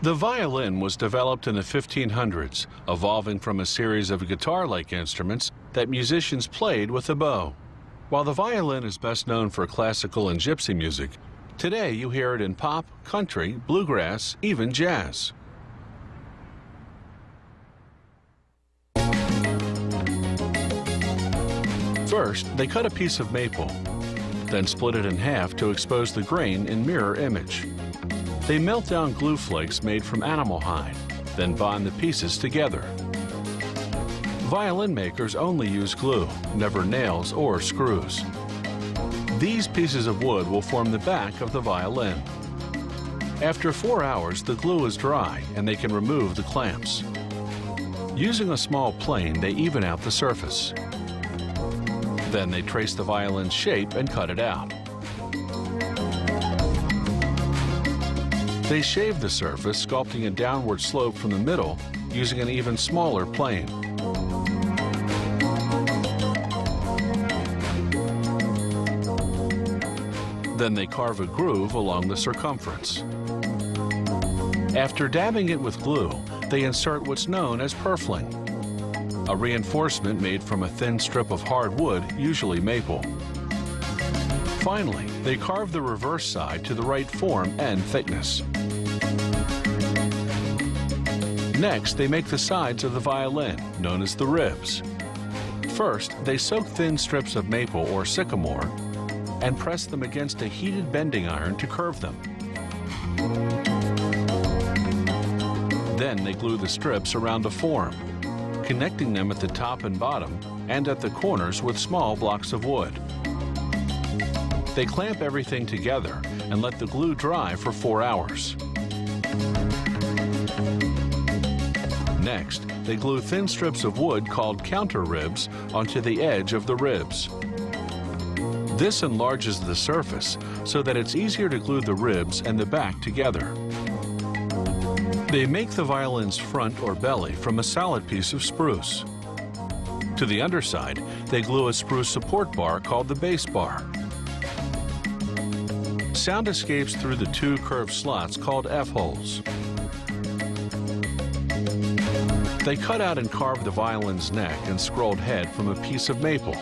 The violin was developed in the 1500s, evolving from a series of guitar-like instruments that musicians played with a bow. While the violin is best known for classical and gypsy music, today you hear it in pop, country, bluegrass, even jazz. First, they cut a piece of maple, then split it in half to expose the grain in mirror image. They melt down glue flakes made from animal hide, then bond the pieces together. Violin makers only use glue, never nails or screws. These pieces of wood will form the back of the violin. After 4 hours, the glue is dry and they can remove the clamps. Using a small plane, they even out the surface. Then they trace the violin's shape and cut it out. They shave the surface, sculpting a downward slope from the middle using an even smaller plane. Then they carve a groove along the circumference. After dabbing it with glue, they insert what's known as purfling, a reinforcement made from a thin strip of hard wood, usually maple. Finally, they carve the reverse side to the right form and thickness. Next, they make the sides of the violin, known as the ribs. First, they soak thin strips of maple or sycamore and press them against a heated bending iron to curve them. Then they glue the strips around the form, connecting them at the top and bottom and at the corners with small blocks of wood. They clamp everything together and let the glue dry for 4 hours. Next, they glue thin strips of wood called counter ribs onto the edge of the ribs. This enlarges the surface so that it's easier to glue the ribs and the back together. They make the violin's front or belly from a solid piece of spruce. To the underside, they glue a spruce support bar called the bass bar. Sound escapes through the 2 curved slots called F-holes. They cut out and carve the violin's neck and scrolled head from a piece of maple.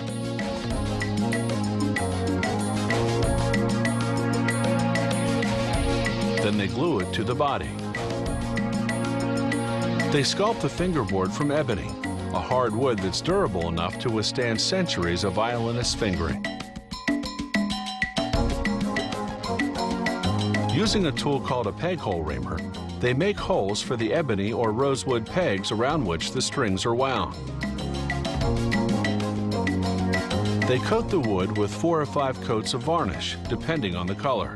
Then they glue it to the body. They sculpt the fingerboard from ebony, a hard wood that's durable enough to withstand centuries of violinist fingering. Using a tool called a peg hole reamer, they make holes for the ebony or rosewood pegs around which the strings are wound. They coat the wood with 4 or 5 coats of varnish, depending on the color.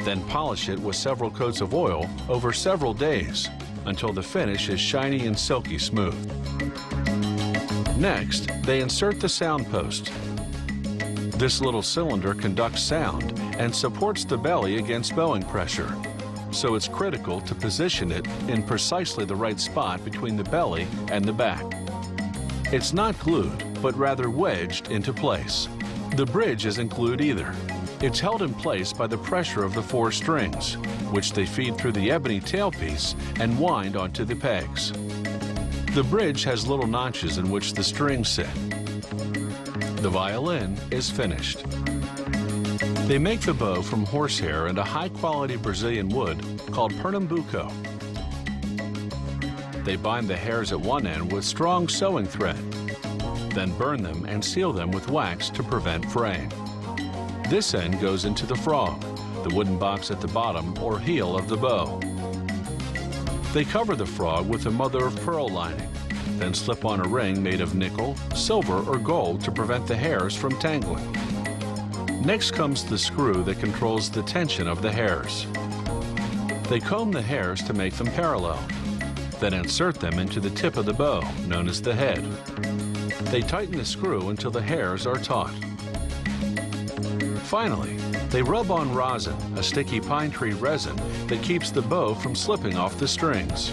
Then polish it with several coats of oil over several days until the finish is shiny and silky smooth. Next, they insert the sound post. This little cylinder conducts sound and supports the belly against bowing pressure, so it's critical to position it in precisely the right spot between the belly and the back. It's not glued, but rather wedged into place. The bridge isn't glued either. It's held in place by the pressure of the 4 strings, which they feed through the ebony tailpiece and wind onto the pegs. The bridge has little notches in which the strings sit. The violin is finished. They make the bow from horsehair and a high-quality Brazilian wood called Pernambuco. They bind the hairs at one end with strong sewing thread, then burn them and seal them with wax to prevent fraying. This end goes into the frog, the wooden box at the bottom or heel of the bow. They cover the frog with a mother-of-pearl lining, then slip on a ring made of nickel, silver, or gold to prevent the hairs from tangling. Next comes the screw that controls the tension of the hairs. They comb the hairs to make them parallel, then insert them into the tip of the bow, known as the head. They tighten the screw until the hairs are taut. Finally, they rub on rosin, a sticky pine tree resin that keeps the bow from slipping off the strings.